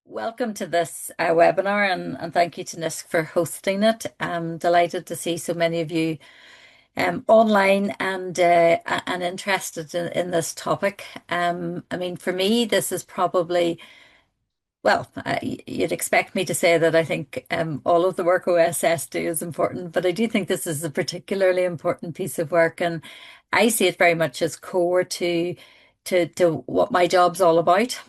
Welcome to this webinar, and thank you to NISC for hosting it. I'm delighted to see so many of you online and interested in this topic. I mean, for me, this is probably, you'd expect me to say that I think all of the work OSS do is important, but I do think this is a particularly important piece of work, and I see it very much as core to what my job's all about.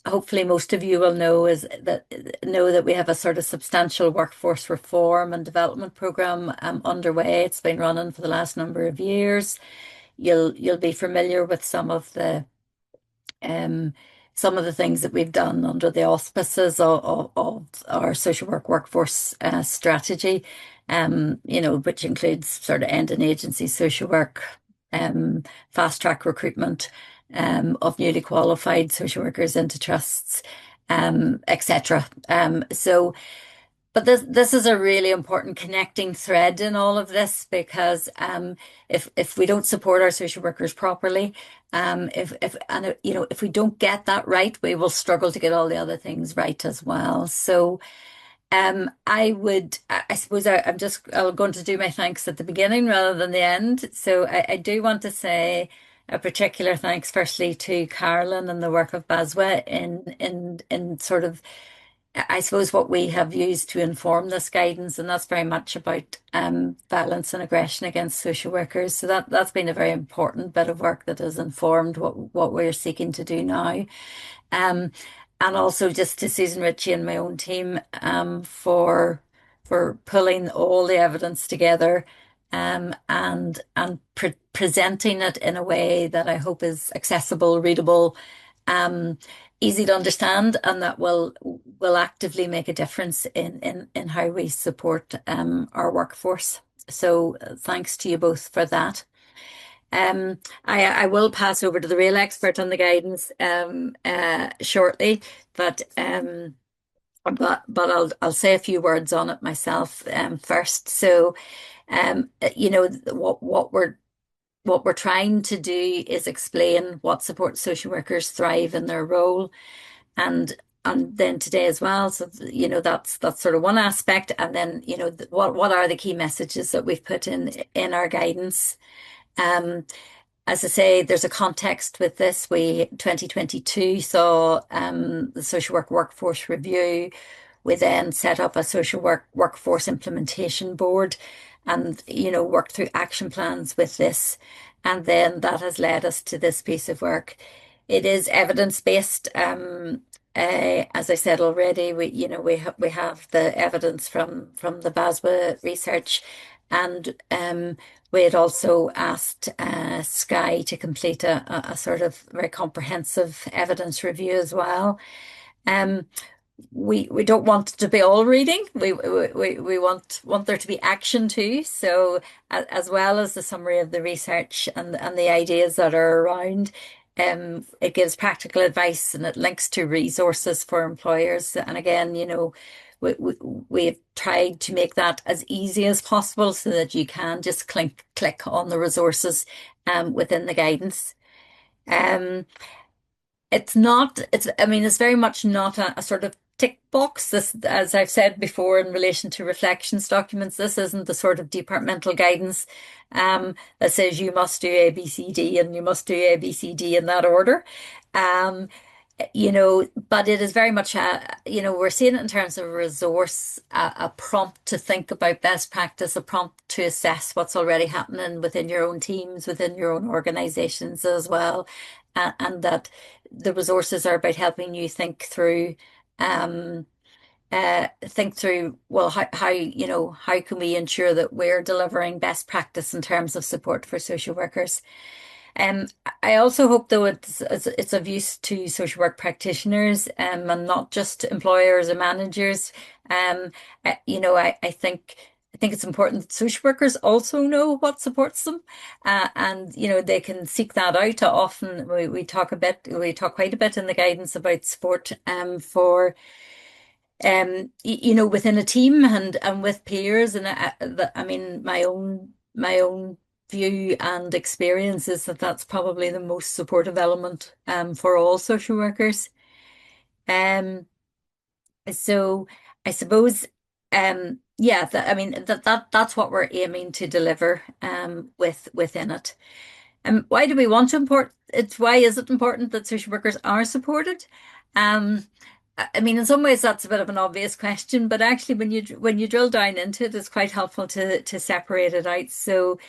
Hopefully most of you will know that we have a sort of substantial workforce reform and development program underway. It's been running for the last number of years. You'll be familiar with um, some of the things that we've done under the auspices of our social work workforce strategy, which includes sort of end and agency social work, fast track recruitment of newly qualified social workers into trusts, etc. But this is a really important connecting thread in all of this because if we don't support our social workers properly, if we don't get that right, we will struggle to get all the other things right as well. So I suppose I'm going to do my thanks at the beginning rather than the end. So I do want to say a particular thanks, firstly, to Carolyn and the work of BASWA in sort of, I suppose, what we have used to inform this guidance, and that's very much about violence and aggression against social workers. So that's been a very important bit of work that has informed what we're seeking to do now. Um, and also just to Susan Ritchie and my own team for pulling all the evidence together and presenting it in a way that I hope is accessible, readable, um, easy to understand, and that will actively make a difference in how we support our workforce. So thanks to you both for that. I will pass over to the real expert on the guidance shortly, but I'll say a few words on it myself first. So, what we're trying to do is explain what supports social workers thrive in their role, and then today as well. So, that's sort of one aspect, and then what are the key messages that we've put in our guidance. Um, as I say, there's a context with this. 2022 saw the social work workforce review. We then set up a social work workforce implementation board and, worked through action plans with this. And then that has led us to this piece of work. It is evidence-based. As I said already, we have the evidence from the BASWA research, and we had also asked Sky to complete a sort of very comprehensive evidence review as well. Um, we don't want it to be all reading. We want there to be action too. So as well as the summary of the research and the ideas that are around, it gives practical advice and it links to resources for employers. And again, we've tried to make that as easy as possible so that you can just click on the resources within the guidance. Um, I mean, it's very much not a sort of tick box. This, as I've said before, in relation to reflections documents, this isn't the sort of departmental guidance that says you must do A, B, C, D, and you must do A, B, C, D in that order. Um, but it is very much we're seeing it in terms of a resource, a prompt to think about best practice, a prompt to assess what's already happening within your own teams, within your own organizations as well, and that the resources are about helping you um, think through, well, how can we ensure that we're delivering best practice in terms of support for social workers? Um, I also hope, though, it's of use to social work practitioners and not just employers and managers. I think it's important that social workers also know what supports them, and they can seek that out. Often we talk quite a bit in the guidance about support for within a team and with peers, and I mean my own view and experience is that that's probably the most supportive element for all social workers. Um, so I suppose, yeah, I mean that's what we're aiming to deliver within it. Why do we want to import it? Why is it important that social workers are supported? Um, I mean, in some ways that's a bit of an obvious question, but actually when you drill down into it, it's quite helpful to separate it out. So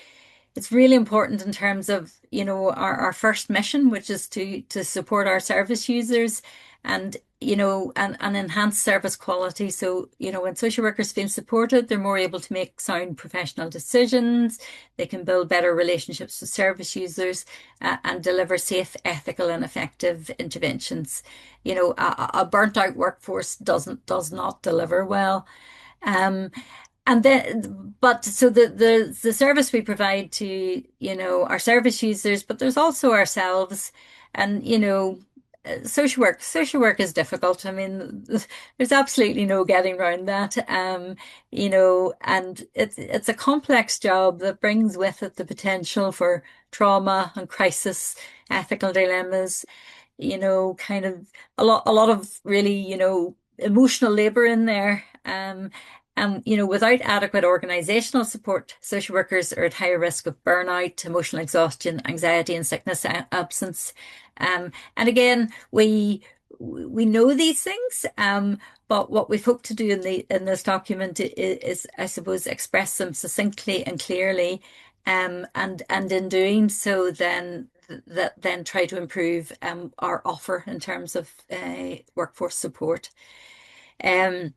it's really important in terms of, our first mission, which is to support our service users and, and enhance service quality. So, when social workers feel supported, they're more able to make sound professional decisions. They can build better relationships with service users and deliver safe, ethical, and effective interventions. A burnt out workforce does not deliver well. Um, and then, but so the service we provide to, our service users, but there's also ourselves, and social work is difficult. I mean, there's absolutely no getting around that. And it's a complex job that brings with it the potential for trauma and crisis, ethical dilemmas, kind of a lot of really, emotional labor in there. And without adequate organizational support, social workers are at higher risk of burnout, emotional exhaustion, anxiety, and sickness absence. And again, we know these things, but what we've hoped to do in this document is, I suppose, express them succinctly and clearly, and in doing so, then try to improve our offer in terms of workforce support. Um,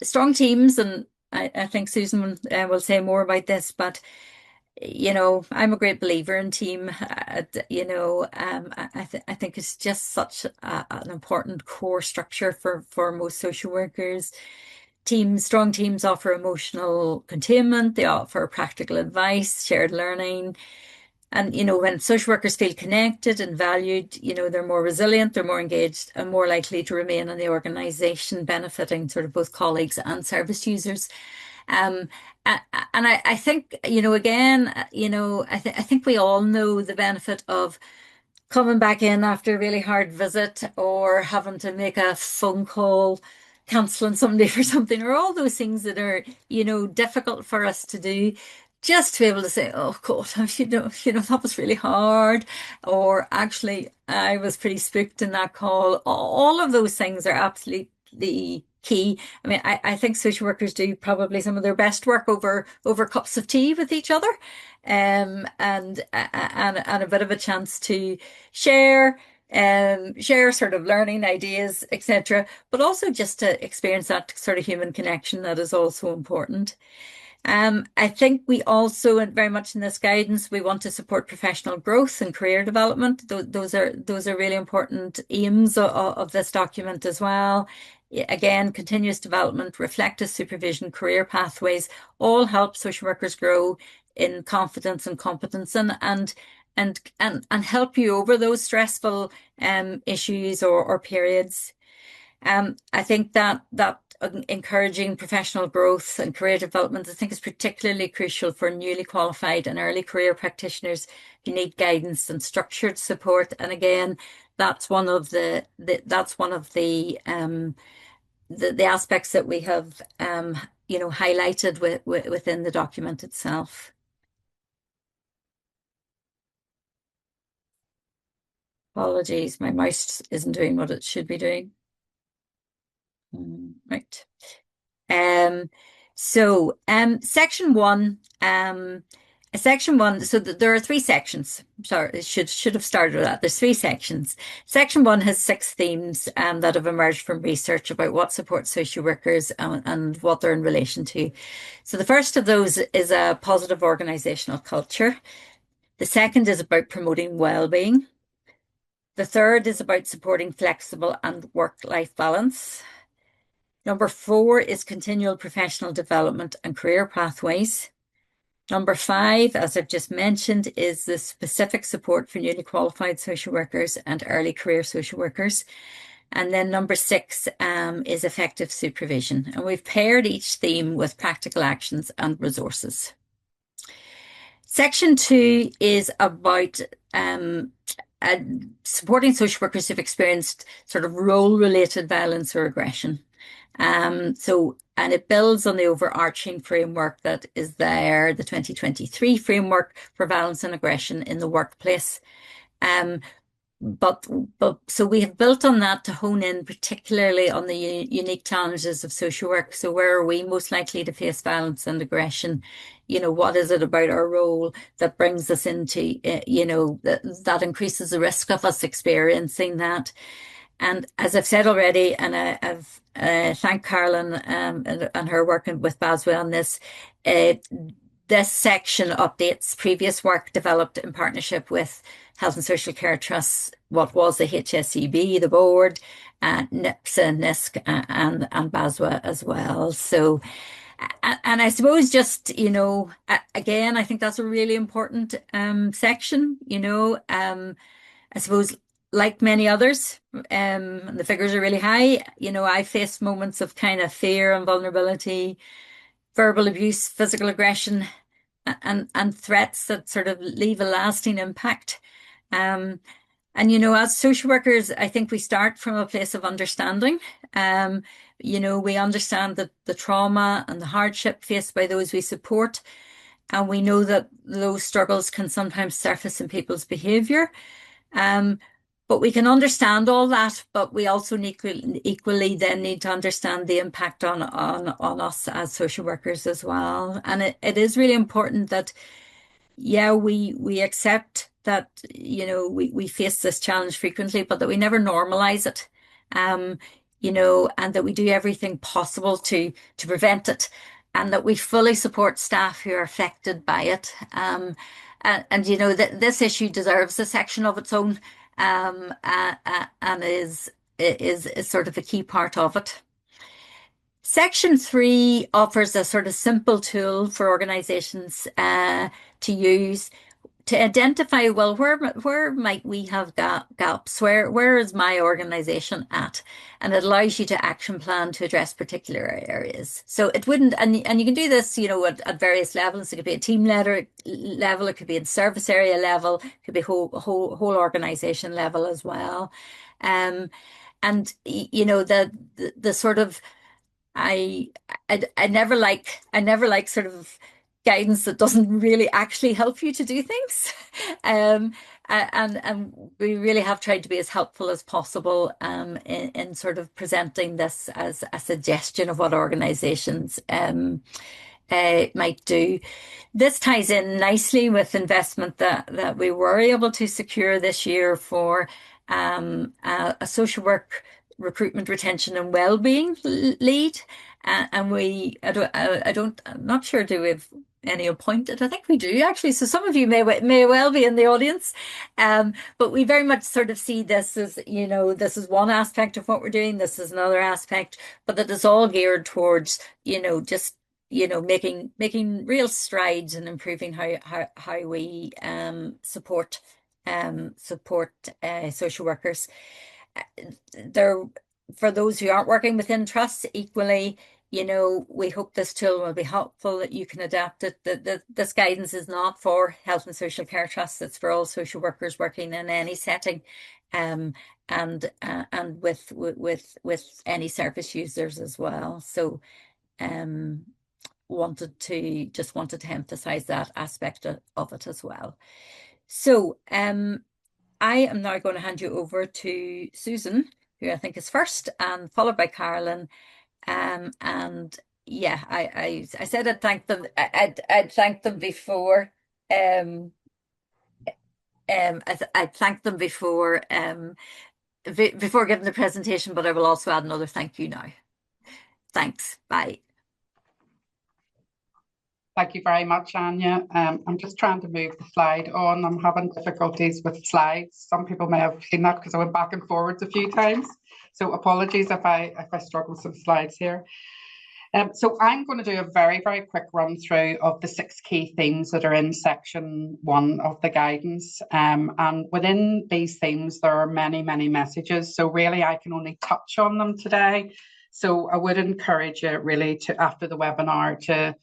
strong teams, and I think Susan will say more about this, but I'm a great believer in team. I think it's just such an important core structure for most social workers. Strong teams offer emotional containment. They offer practical advice, shared learning. And, when social workers feel connected and valued, they're more resilient, they're more engaged, and more likely to remain in the organization, benefiting sort of both colleagues and service users. Um, and I think, again, I think we all know the benefit of coming back in after a really hard visit or having to make a phone call, canceling somebody for something, or all those things that are, difficult for us to do. Just to be able to say, oh God, that was really hard. Or actually, I was pretty spooked in that call. All of those things are absolutely key. I mean, I think social workers do probably some of their best work over cups of tea with each other, and a bit of a chance to share share sort of learning ideas, etc., but also just to experience that sort of human connection that is also important. I think we also, and very much in this guidance, we want to support professional growth and career development. Those are really important aims of this document as well. Again, continuous development, reflective supervision, career pathways, all help social workers grow in confidence and competence, and help you over those stressful issues or periods. I think that encouraging professional growth and career development, I think, is particularly crucial for newly qualified and early career practitioners who need guidance and structured support. And again, that's one of the aspects that we have highlighted within the document itself. Apologies, my mouse isn't doing what it should be doing. Right. Um, Section one, so there are three sections. Sorry, it should have started with that. There's three sections. Section one has six themes that have emerged from research about what supports social workers and what they're in relation to. So the first of those is a positive organizational culture. The second is about promoting well-being. The third is about supporting flexible and work-life balance. Number four is continual professional development and career pathways. Number five, as I've just mentioned, is the specific support for newly qualified social workers and early career social workers. And then number six is effective supervision. And we've paired each theme with practical actions and resources. Section two is about supporting social workers who've experienced sort of role-related violence or aggression. And it builds on the overarching framework that is there, the 2023 framework for violence and aggression in the workplace. Um, but so we have built on that to hone in particularly on the unique challenges of social work. So where are we most likely to face violence and aggression? What is it about our role that brings us into, that increases the risk of us experiencing that? And as I've said already, and I've thanked Carolyn and her work with Baswell on this, uh, this section updates previous work developed in partnership with Health and Social Care Trusts, what was the HSEB, the board, NIPSA, NISC, and BASWA as well. So, and I suppose just, again, I think that's a really important section, I suppose like many others, the figures are really high. I faced moments of kind of fear and vulnerability, verbal abuse, physical aggression, and threats that sort of leave a lasting impact. Um, as social workers, I think we start from a place of understanding. We understand that the trauma and the hardship faced by those we support, and we know that those struggles can sometimes surface in people's behavior. But we can understand all that, but we also equally then need to understand the impact on us as social workers as well. And it is really important that, yeah, we accept that, we face this challenge frequently, but that we never normalize it. And that we do everything possible to prevent it, and that we fully support staff who are affected by it. And that this issue deserves a section of its own, and is sort of a key part of it. Section 3 offers a sort of simple tool for organizations to use to identify, well, where might we have gaps? Where is my organization at? And it allows you to action plan to address particular areas. So it wouldn't, and you can do this, at various levels. It could be a team level, it could be in service area level, it could be whole organization level as well. And the sort of I never like sort of guidance that doesn't really actually help you to do things. Um, and we really have tried to be as helpful as possible in sort of presenting this as a suggestion of what organizations might do. This ties in nicely with investment that we were able to secure this year for a social work recruitment, retention, and well-being lead. And I'm not sure, do we have any appointed? I think we do actually. So some of you may well be in the audience. But we very much sort of see this as, this is one aspect of what we're doing. This is another aspect, but that is all geared towards, just, making real strides in improving how we support social workers. There, for those who aren't working within trusts, equally, we hope this tool will be helpful, that you can adapt it. This guidance is not for health and social care trusts, it's for all social workers working in any setting, and with any service users as well. So wanted to emphasize that aspect of it as well. So I am now going to hand you over to Susan, who I think is first, and followed by Carolyn. And yeah, I said I'd thank them. I'd thank them before. I'd thank them before giving the presentation, but I will also add another thank you now. Thanks. Bye. Thank you very much, Anya. I'm just trying to move the slide on. I'm having difficulties with slides. Some people may have seen that because I went back and forwards a few times. So apologies if I struggle with some slides here. So I'm going to do a very, very quick run through of the 6 key themes that are in section 1 of the guidance. And within these themes, there are many, many messages. So really, I can only touch on them today. So I would encourage you really to, after the webinar, to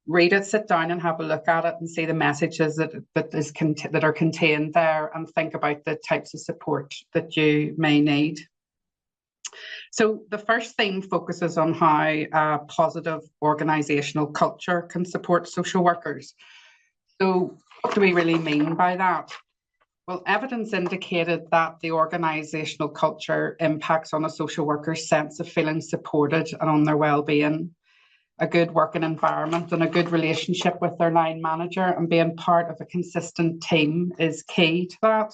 read it, sit down and have a look at it and see the messages that are contained there, and think about the types of support that you may need. So the first theme focuses on how a positive organisational culture can support social workers. So what do we really mean by that? Well, evidence indicated that the organisational culture impacts on a social worker's sense of feeling supported and on their well-being. A good working environment and a good relationship with their line manager and being part of a consistent team is key to that.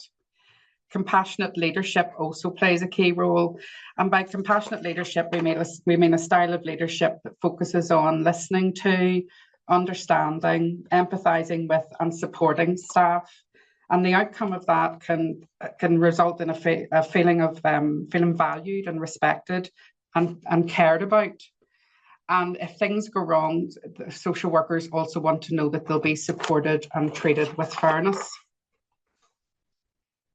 Compassionate leadership also plays a key role. And by compassionate leadership, we mean a style of leadership that focuses on listening to, understanding, empathising with and supporting staff. And the outcome of that can result in a feeling of feeling valued and respected and cared about. And if things go wrong, the social workers also want to know that they'll be supported and treated with fairness.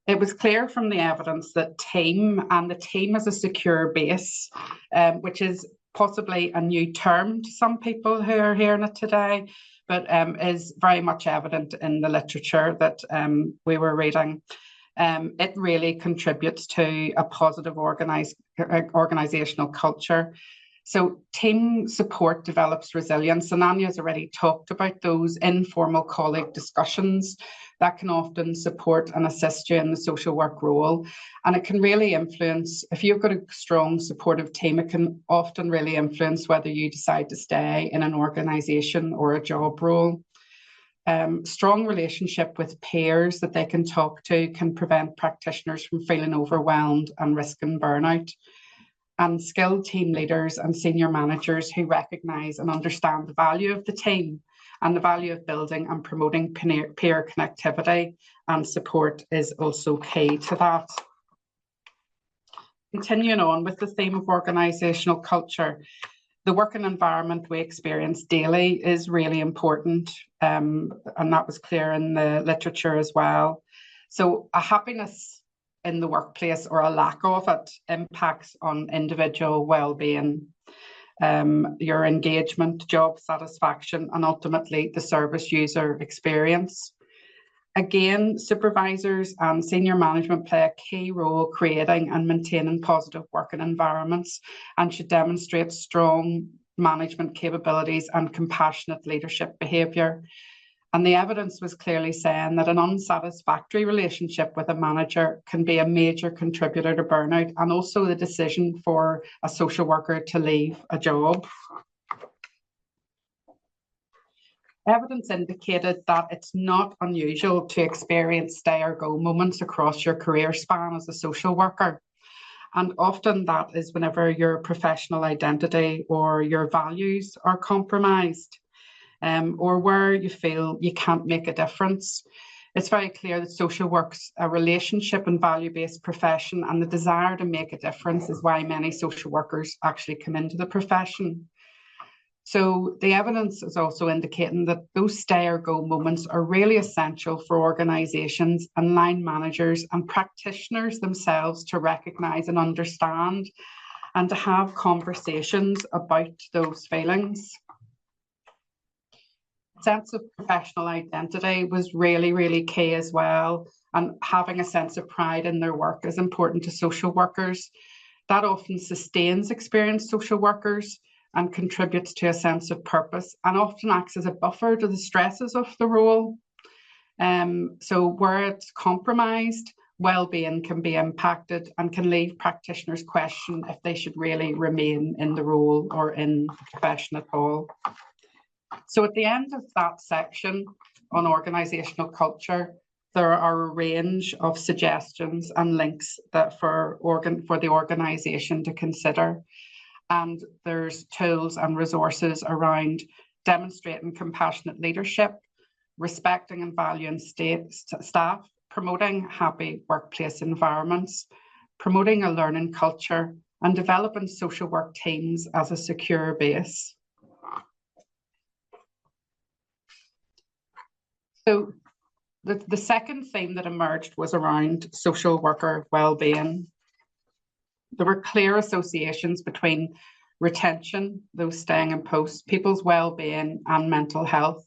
It was clear from the evidence that the team as a secure base, which is possibly a new term to some people who are hearing it today, but is very much evident in the literature that we were reading. It really contributes to a positive organisational culture. So team support develops resilience, and Anya has already talked about those informal colleague discussions that can often support and assist you in the social work role. And it can really influence, if you've got a strong supportive team, it can often really influence whether you decide to stay in an organisation or a job role. Strong relationship with peers that they can talk to can prevent practitioners from feeling overwhelmed and risking burnout. And skilled team leaders and senior managers who recognise and understand the value of the team and the value of building and promoting peer connectivity and support is also key to that. Continuing on with the theme of organisational culture, the working environment we experience daily is really important, and that was clear in the literature as well. So a happiness in the workplace or a lack of it impacts on individual well-being, your engagement, job satisfaction, and ultimately the service user experience. Again, supervisors and senior management play a key role creating and maintaining positive working environments and should demonstrate strong management capabilities and compassionate leadership behaviour. And the evidence was clearly saying that an unsatisfactory relationship with a manager can be a major contributor to burnout and also the decision for a social worker to leave a job. Evidence indicated that it's not unusual to experience stay or go moments across your career span as a social worker. And often that is whenever your professional identity or your values are compromised. Or where you feel you can't make a difference. It's very clear that social work's a relationship and value-based profession, and the desire to make a difference is why many social workers actually come into the profession. So the evidence is also indicating that those stay or go moments are really essential for organisations and line managers and practitioners themselves to recognise and understand and to have conversations about those feelings. Sense of professional identity was really key as well, and having a sense of pride in their work is important to social workers. That often sustains experienced social workers and contributes to a sense of purpose and often acts as a buffer to the stresses of the role. So where it's compromised, well-being can be impacted and can leave practitioners question if they should really remain in the role or in the profession at all. So at the end of that section on organisational culture, there are a range of suggestions and links that for the organisation to consider. And there's tools and resources around demonstrating compassionate leadership, respecting and valuing staff, promoting happy workplace environments, promoting a learning culture, and developing social work teams as a secure base. So the second theme that emerged was around social worker well-being. There were clear associations between retention, those staying in post, people's well-being and mental health.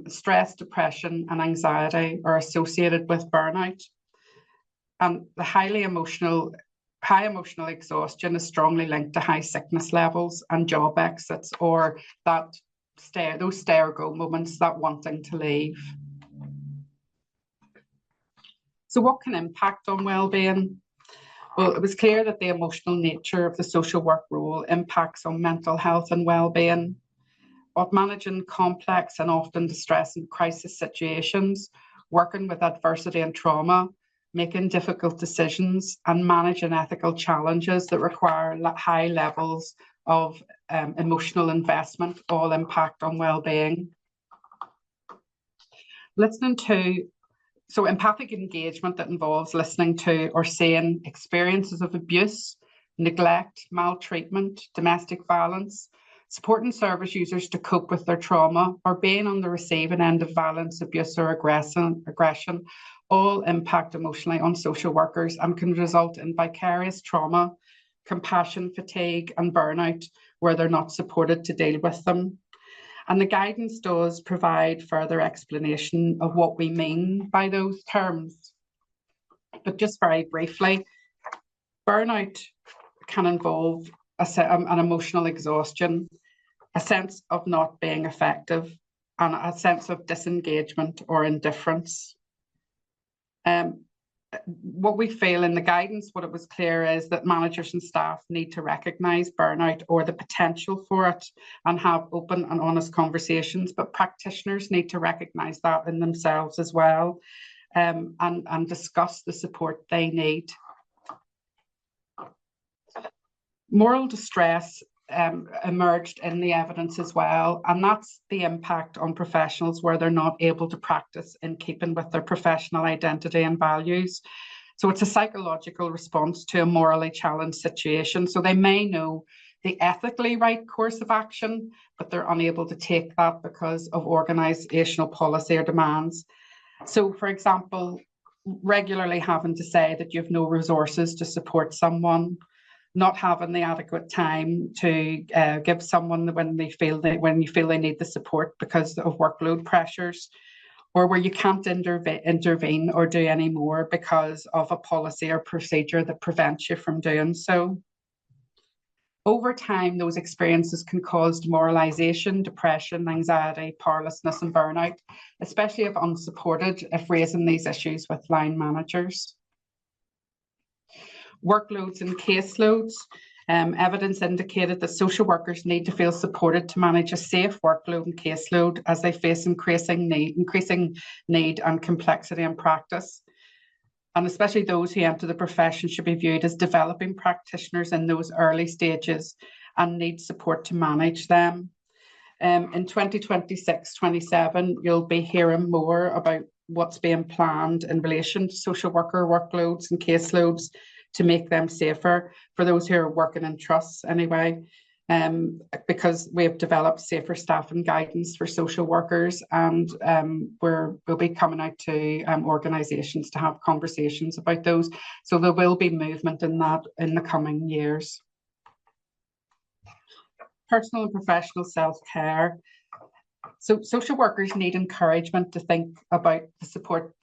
Stress, depression, and anxiety are associated with burnout. And the high emotional exhaustion is strongly linked to high sickness levels and job exits, or those stay or go moments, that wanting to leave. So what can impact on well-being? Well, it was clear that the emotional nature of the social work role impacts on mental health and well-being. Of managing complex and often distressing crisis situations, working with adversity and trauma, making difficult decisions, and managing ethical challenges that require high levels of emotional investment all impact on well-being. So empathic engagement that involves listening to or seeing experiences of abuse, neglect, maltreatment, domestic violence, supporting service users to cope with their trauma, or being on the receiving end of violence, abuse, or aggression, all impact emotionally on social workers and can result in vicarious trauma, compassion fatigue, and burnout where they're not supported to deal with them. And the guidance does provide further explanation of what we mean by those terms. But just very briefly, burnout can involve an emotional exhaustion, a sense of not being effective, and a sense of disengagement or indifference. What we feel in the guidance, what it was clear is that managers and staff need to recognise burnout or the potential for it and have open and honest conversations, but practitioners need to recognise that in themselves as well, and discuss the support they need. Moral distress emerged in the evidence as well, and that's the impact on professionals where they're not able to practice in keeping with their professional identity and values. So it's a psychological response to a morally challenged situation. So they may know the ethically right course of action, but they're unable to take that because of organisational policy or demands. So, for example, regularly having to say that you have no resources to support someone, not having the adequate time to give someone when you feel they need the support because of workload pressures, or where you can't intervene or do any more because of a policy or procedure that prevents you from doing so. Over time, those experiences can cause demoralisation, depression, anxiety, powerlessness, and burnout, especially if unsupported, if raising these issues with line managers. Workloads and caseloads. Evidence indicated that social workers need to feel supported to manage a safe workload and caseload as they face increasing need and complexity in practice. And especially those who enter the profession should be viewed as developing practitioners in those early stages and need support to manage them. In 2026-27, you'll be hearing more about what's being planned in relation to social worker workloads and caseloads to make them safer for those who are working in trusts anyway, because we have developed safer staffing guidance for social workers, and we'll be coming out to organisations to have conversations about those. So there will be movement in that in the coming years. Personal and professional self-care. So social workers need encouragement to think about the support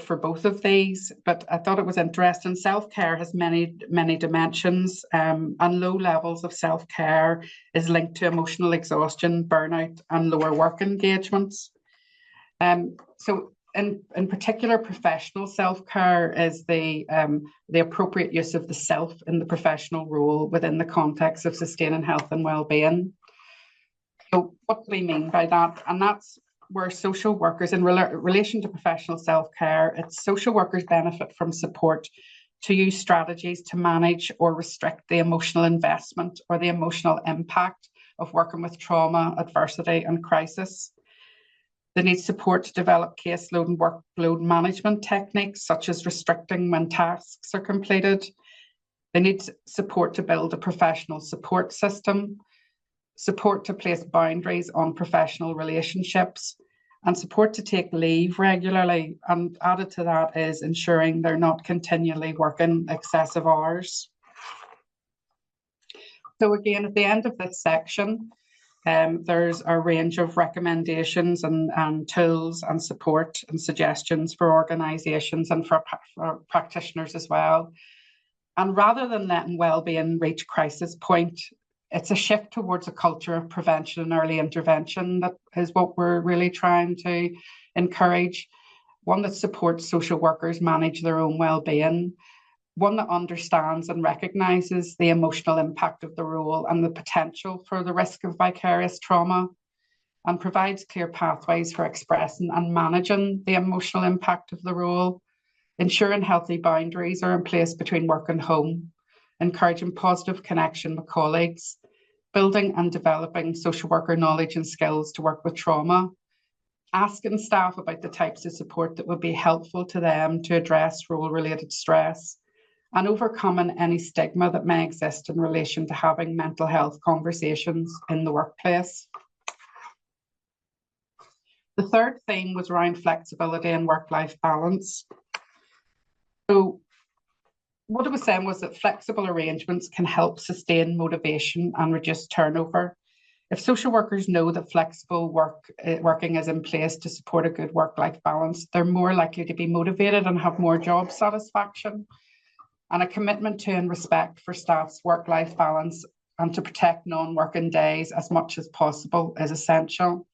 for both of these, but I thought it was interesting. Self-care has many dimensions, and low levels of self-care is linked to emotional exhaustion, burnout, and lower work engagements. So in particular, professional self-care is the appropriate use of the self in the professional role within the context of sustaining health and well-being. So what do we mean by that? And that's where social workers, in relation to professional self-care, it's social workers benefit from support to use strategies to manage or restrict the emotional investment or the emotional impact of working with trauma, adversity, and crisis. They need support to develop caseload and workload management techniques, such as restricting when tasks are completed. They need support to build a professional support system, support to place boundaries on professional relationships, and support to take leave regularly. And added to that is ensuring they're not continually working excessive hours. So again, at the end of this section, there's a range of recommendations and tools and support and suggestions for organisations and for practitioners as well. And rather than letting wellbeing reach crisis point, it's a shift towards a culture of prevention and early intervention that is what we're really trying to encourage. One that supports social workers manage their own wellbeing, one that understands and recognises the emotional impact of the role and the potential for the risk of vicarious trauma, and provides clear pathways for expressing and managing the emotional impact of the role, ensuring healthy boundaries are in place between work and home, encouraging positive connection with colleagues, building and developing social worker knowledge and skills to work with trauma, asking staff about the types of support that would be helpful to them to address role-related stress, and overcoming any stigma that may exist in relation to having mental health conversations in the workplace. The third theme was around flexibility and work-life balance. So what I was saying was that flexible arrangements can help sustain motivation and reduce turnover. If social workers know that flexible working is in place to support a good work-life balance, they're more likely to be motivated and have more job satisfaction. And a commitment to and respect for staff's work-life balance and to protect non-working days as much as possible is essential.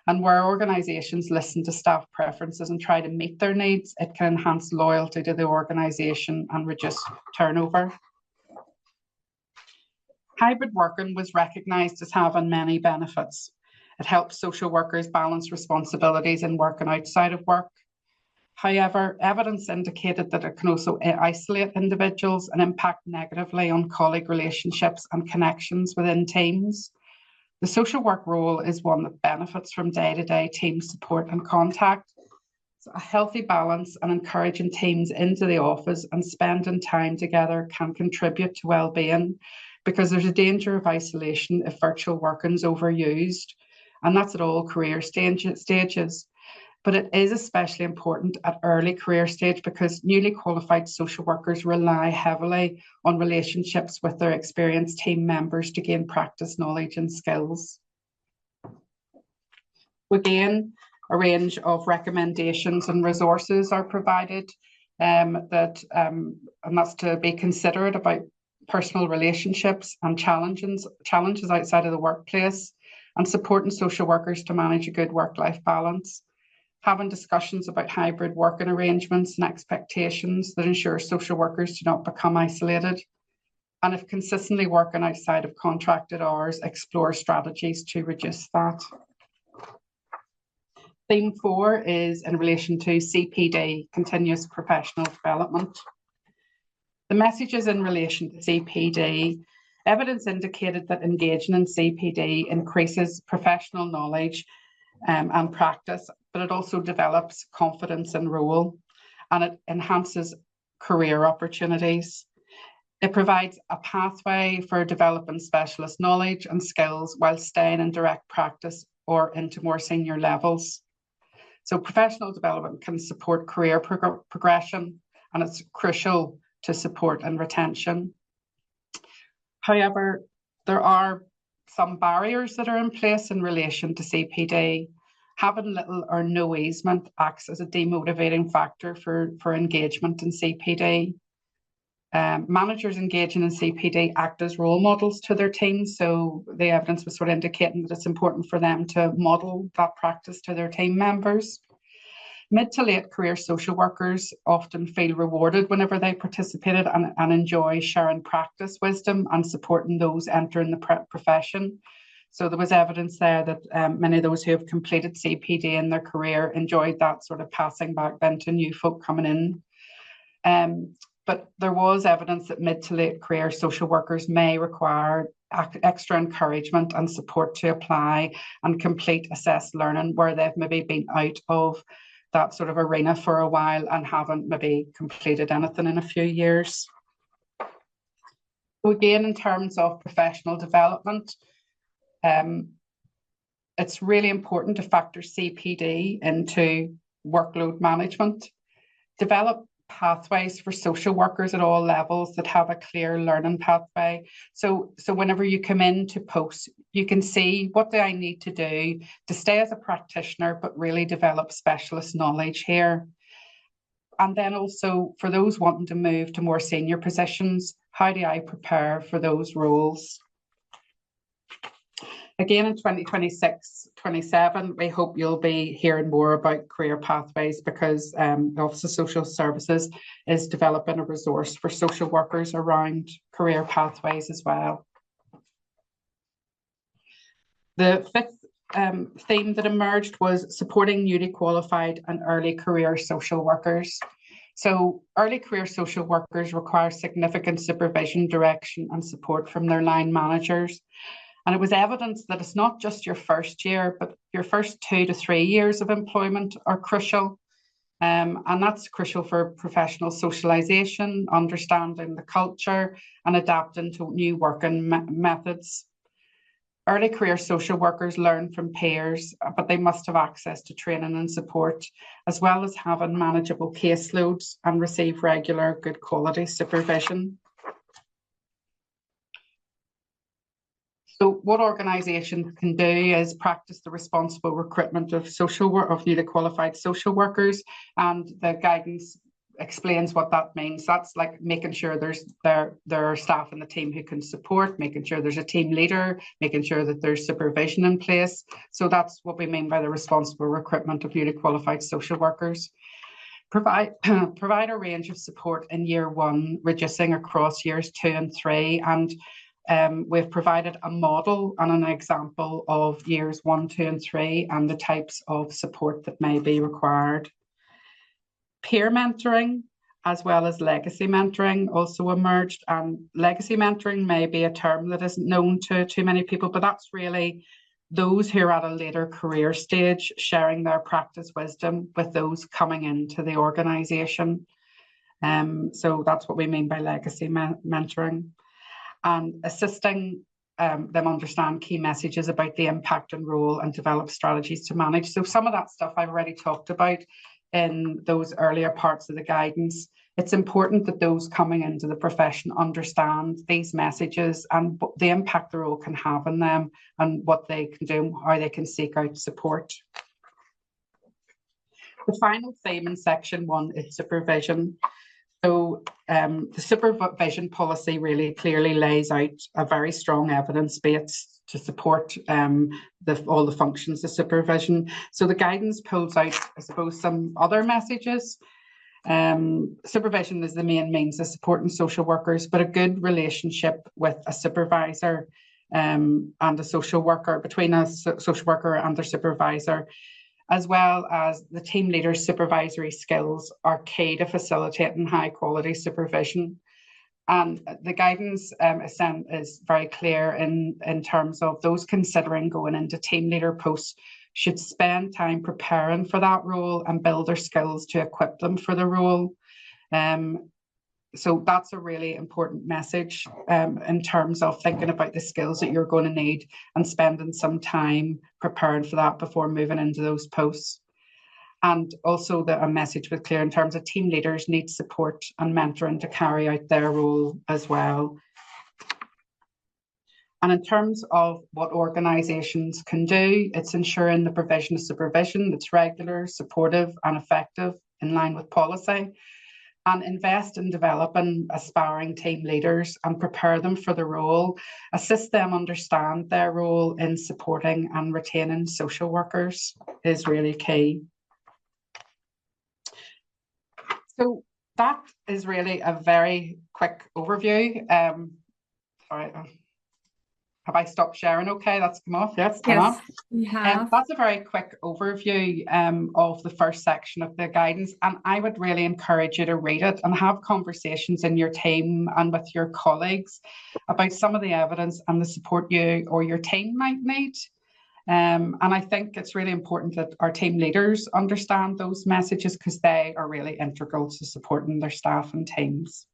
And where organisations listen to staff preferences and try to meet their needs, it can enhance loyalty to the organisation and reduce turnover. Hybrid working was recognised as having many benefits. It helps social workers balance responsibilities in work and outside of work. However, evidence indicated that it can also isolate individuals and impact negatively on colleague relationships and connections within teams. The social work role is one that benefits from day-to-day team support and contact. So a healthy balance and encouraging teams into the office and spending time together can contribute to well-being, because there's a danger of isolation if virtual working is overused, and that's at all career stages. But it is especially important at early career stage because newly qualified social workers rely heavily on relationships with their experienced team members to gain practice, knowledge and skills. Again, a range of recommendations and resources are provided and that's to be considered about personal relationships and challenges outside of the workplace, and supporting social workers to manage a good work-life balance. Having discussions about hybrid working arrangements and expectations that ensure social workers do not become isolated. And if consistently working outside of contracted hours, explore strategies to reduce that. Theme 4 is in relation to CPD, continuous professional development. The messages in relation to CPD, evidence indicated that engaging in CPD increases professional knowledge and practice, but it also develops confidence in role, and it enhances career opportunities. It provides a pathway for developing specialist knowledge and skills while staying in direct practice or into more senior levels. So professional development can support career progression, and it's crucial to support and retention. However, there are some barriers that are in place in relation to CPD. Having little or no easement acts as a demotivating factor for engagement in CPD. Managers engaging in CPD act as role models to their teams, so the evidence was sort of indicating that it's important for them to model that practice to their team members. Mid to late career social workers often feel rewarded whenever they participated and enjoy sharing practice wisdom and supporting those entering the profession. So there was evidence there that many of those who have completed CPD in their career enjoyed that sort of passing back then to new folk coming in. But there was evidence that mid to late career social workers may require extra encouragement and support to apply and complete assessed learning where they've maybe been out of that sort of arena for a while and haven't maybe completed anything in a few years. So again, in terms of professional development, it's really important to factor CPD into workload management. Develop pathways for social workers at all levels that have a clear learning pathway. So whenever you come into post, you can see, what do I need to do to stay as a practitioner, but really develop specialist knowledge here? And then also for those wanting to move to more senior positions, how do I prepare for those roles? Again, in 2026-27, we hope you'll be hearing more about career pathways, because the Office of Social Services is developing a resource for social workers around career pathways as well. The fifth theme that emerged was supporting newly qualified and early career social workers. So early career social workers require significant supervision, direction and support from their line managers. And it was evident that it's not just your first year, but your first 2 to 3 years of employment are crucial. And that's crucial for professional socialisation, understanding the culture and adapting to new working methods. Early career social workers learn from peers, but they must have access to training and support, as well as having manageable caseloads and receive regular, good quality supervision. So what organisations can do is practice the responsible recruitment of newly qualified social workers, and the guidance explains what that means. That's like making sure there are staff in the team who can support, making sure there's a team leader, making sure that there's supervision in place. So that's what we mean by the responsible recruitment of newly qualified social workers. Provide a range of support in year 1, reducing across years 2 and 3, and we've provided a model and an example of years 1, 2 and 3 and the types of support that may be required. Peer mentoring as well as legacy mentoring also emerged, and legacy mentoring may be a term that isn't known to too many people, but that's really those who are at a later career stage sharing their practice wisdom with those coming into the organisation. So that's what we mean by legacy mentoring. And assisting them understand key messages about the impact and role and develop strategies to manage. So some of that stuff I've already talked about in those earlier parts of the guidance. It's important that those coming into the profession understand these messages and the impact the role can have on them, and what they can do, how they can seek out support. The final theme in section 1 is supervision. So the supervision policy really clearly lays out a very strong evidence base to support all the functions of supervision. So the guidance pulls out, I suppose, some other messages. Supervision is the main means of supporting social workers, but a good relationship with a supervisor and a social worker, between a social worker and their supervisor, as well as the team leader's supervisory skills, are key to facilitating high quality supervision. And the guidance is very clear in terms of those considering going into team leader posts should spend time preparing for that role and build their skills to equip them for the role. So that's a really important message in terms of thinking about the skills that you're going to need and spending some time preparing for that before moving into those posts. And also a message was clear in terms of team leaders need support and mentoring to carry out their role as well. And in terms of what organisations can do, it's ensuring the provision of supervision that's regular, supportive and effective in line with policy, and invest in developing aspiring team leaders and prepare them for the role, assist them understand their role in supporting and retaining social workers is really key. So that is really a very quick overview. Sorry, have I stopped sharing? Okay, that's come off. Yes, yes, you have. That's a very quick overview of the first section of the guidance, and I would really encourage you to read it and have conversations in your team and with your colleagues about some of the evidence and the support you or your team might need. And I think it's really important that our team leaders understand those messages, because they are really integral to supporting their staff and teams.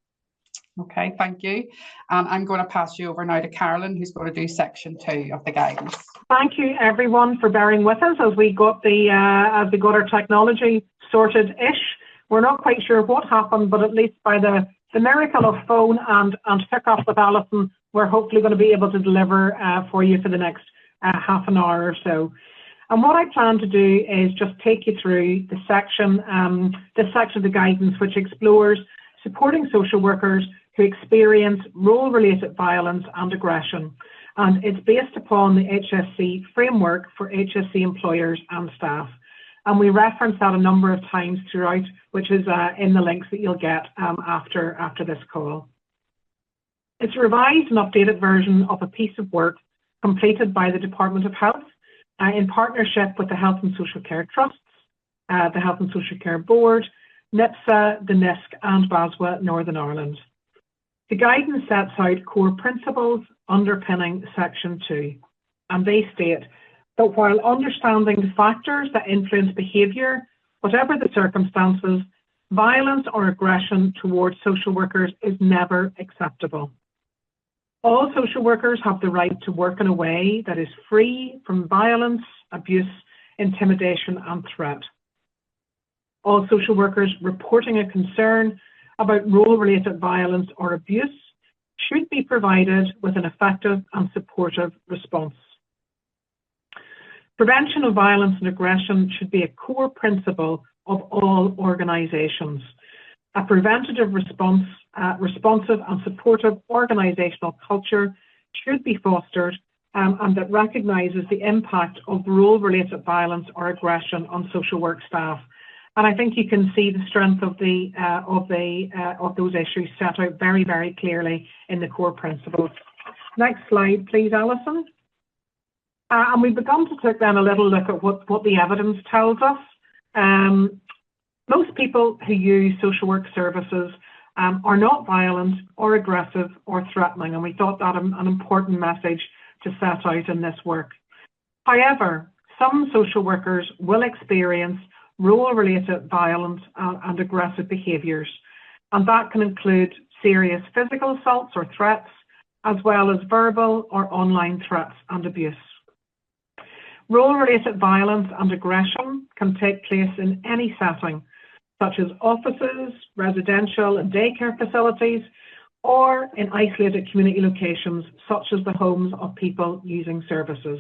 Okay, thank you. And I'm going to pass you over now to Carolyn, who's going to do section 2 of the guidance. Thank you, everyone, for bearing with us as we got our technology sorted-ish. We're not quite sure what happened, but at least by the miracle of phone and pick-up with Alison, we're hopefully going to be able to deliver for you for the next half an hour or so. And what I plan to do is just take you through the section, this section of the guidance, which explores supporting social workers who experience role-related violence and aggression. And it's based upon the HSC framework for HSC employers and staff. And we reference that a number of times throughout, which is in the links that you'll get after this call. It's a revised and updated version of a piece of work completed by the Department of Health in partnership with the Health and Social Care Trusts, the Health and Social Care Board, NIPSA, the NISC and BASWA Northern Ireland. The guidance sets out core principles underpinning Section 2, and they state that while understanding the factors that influence behaviour, whatever the circumstances, violence or aggression towards social workers is never acceptable. All social workers have the right to work in a way that is free from violence, abuse, intimidation and threat. All social workers reporting a concern about role-related violence or abuse should be provided with an effective and supportive response. Prevention of violence and aggression should be a core principle of all organisations. A preventative response, responsive and supportive organisational culture should be fostered and that recognises the impact of role-related violence or aggression on social work staff. And I think you can see the strength of those issues set out very, very clearly in the core principles. Next slide, please, Alison. And we've begun to take then a little look at what the evidence tells us. Most people who use social work services are not violent or aggressive or threatening, and we thought that an important message to set out in this work. However, some social workers will experience role-related violence and aggressive behaviours, and that can include serious physical assaults or threats, as well as verbal or online threats and abuse. Role-related violence and aggression can take place in any setting, such as offices, residential and daycare facilities, or in isolated community locations, such as the homes of people using services.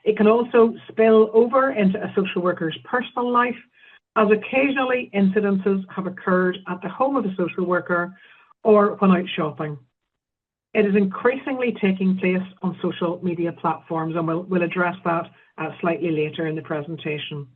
It can also spill over into a social worker's personal life, as occasionally incidences have occurred at the home of a social worker or when out shopping. It is increasingly taking place on social media platforms, and we'll address that slightly later in the presentation.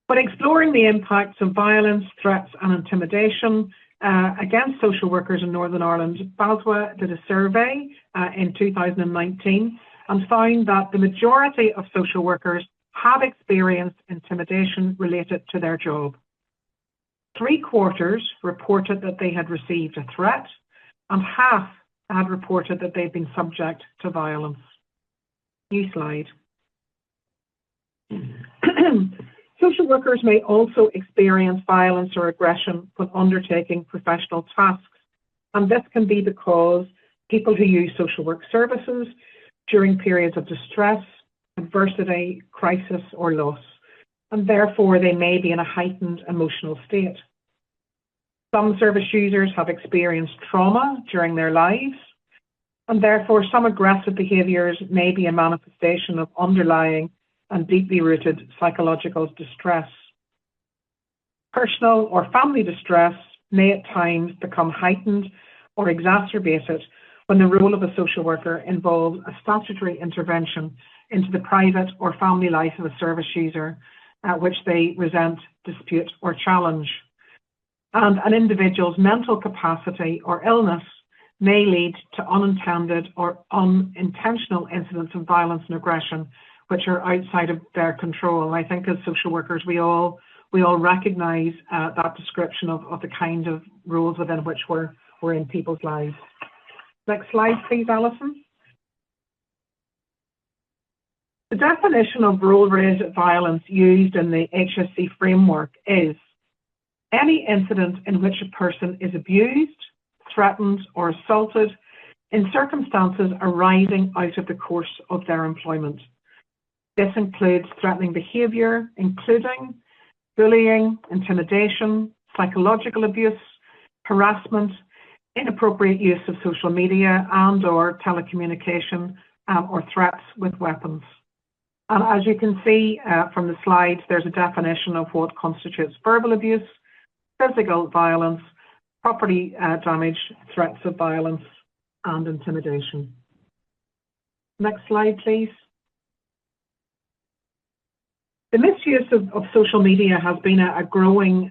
But exploring the impacts of violence, threats and intimidation against social workers in Northern Ireland, BASWA did a survey in 2019 and found that the majority of social workers have experienced intimidation related to their job. 3/4 reported that they had received a threat, and half had reported that they'd been subject to violence. New slide. Social workers may also experience violence or aggression when undertaking professional tasks, and this can be because people who use social work services during periods of distress, adversity, crisis or loss, and therefore they may be in a heightened emotional state. Some service users have experienced trauma during their lives, and therefore some aggressive behaviours may be a manifestation of underlying and deeply rooted psychological distress. Personal or family distress may at times become heightened or exacerbated when the role of a social worker involves a statutory intervention into the private or family life of a service user, which they resent, dispute or challenge. And an individual's mental capacity or illness may lead to unintended or unintentional incidents of violence and aggression, which are outside of their control. I think as social workers, we all recognise that description of the kind of roles within which we're in people's lives. Next slide, please, Alison. The definition of role-related violence used in the HSC framework is any incident in which a person is abused, threatened or assaulted in circumstances arising out of the course of their employment. This includes threatening behaviour, including bullying, intimidation, psychological abuse, harassment, inappropriate use of social media and/or telecommunication, or threats with weapons. And as you can see from the slides, there's a definition of what constitutes verbal abuse, physical violence, property damage, threats of violence, and intimidation. Next slide, please. The misuse of social media has been a growing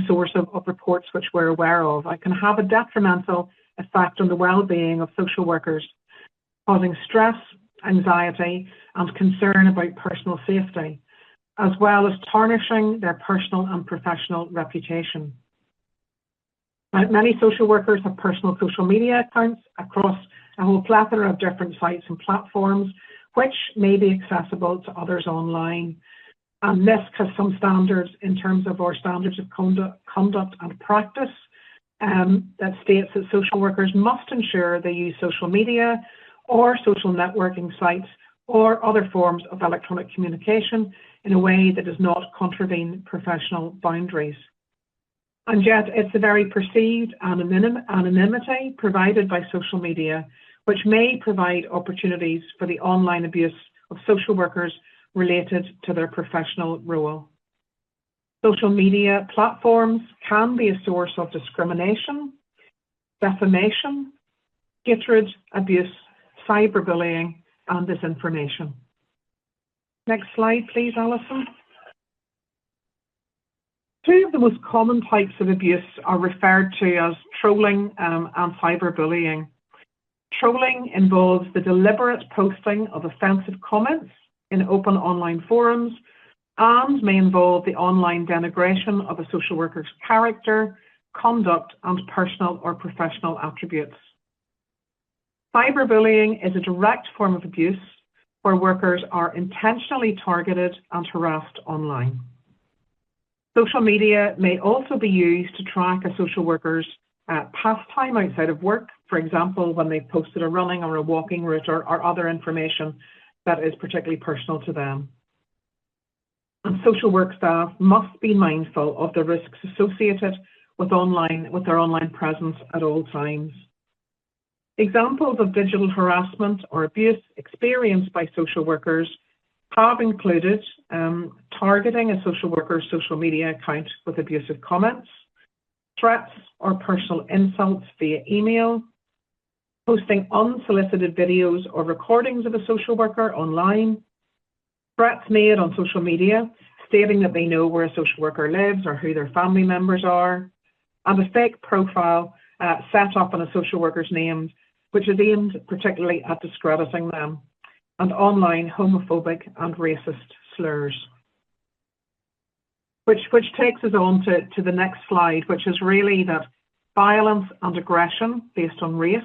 source of reports which we're aware of. It can have a detrimental effect on the well-being of social workers, causing stress, anxiety, and concern about personal safety, as well as tarnishing their personal and professional reputation. Many social workers have personal social media accounts across a whole plethora of different sites and platforms, which may be accessible to others online. And NISC has some standards in terms of our standards of conduct and practice that states that social workers must ensure they use social media or social networking sites or other forms of electronic communication in a way that does not contravene professional boundaries. And yet it's the very perceived anonymity provided by social media which may provide opportunities for the online abuse of social workers related to their professional role. Social media platforms can be a source of discrimination, defamation, hatred, abuse, cyberbullying, and disinformation. Next slide, please, Alison. Two of the most common types of abuse are referred to as trolling and cyberbullying. Trolling involves the deliberate posting of offensive comments in open online forums and may involve the online denigration of a social worker's character, conduct, and personal or professional attributes. Cyberbullying is a direct form of abuse where workers are intentionally targeted and harassed online. Social media may also be used to track a social worker's pastime outside of work, for example, when they've posted a running or a walking route or other information that is particularly personal to them. And social work staff must be mindful of the risks associated with their online presence at all times. Examples of digital harassment or abuse experienced by social workers have included targeting a social worker's social media account with abusive comments, threats or personal insults via email, posting unsolicited videos or recordings of a social worker online, threats made on social media stating that they know where a social worker lives or who their family members are, and a fake profile set up in a social worker's name, which is aimed particularly at discrediting them, and online homophobic and racist slurs. Which takes us on to the next slide, which is really that violence and aggression based on race,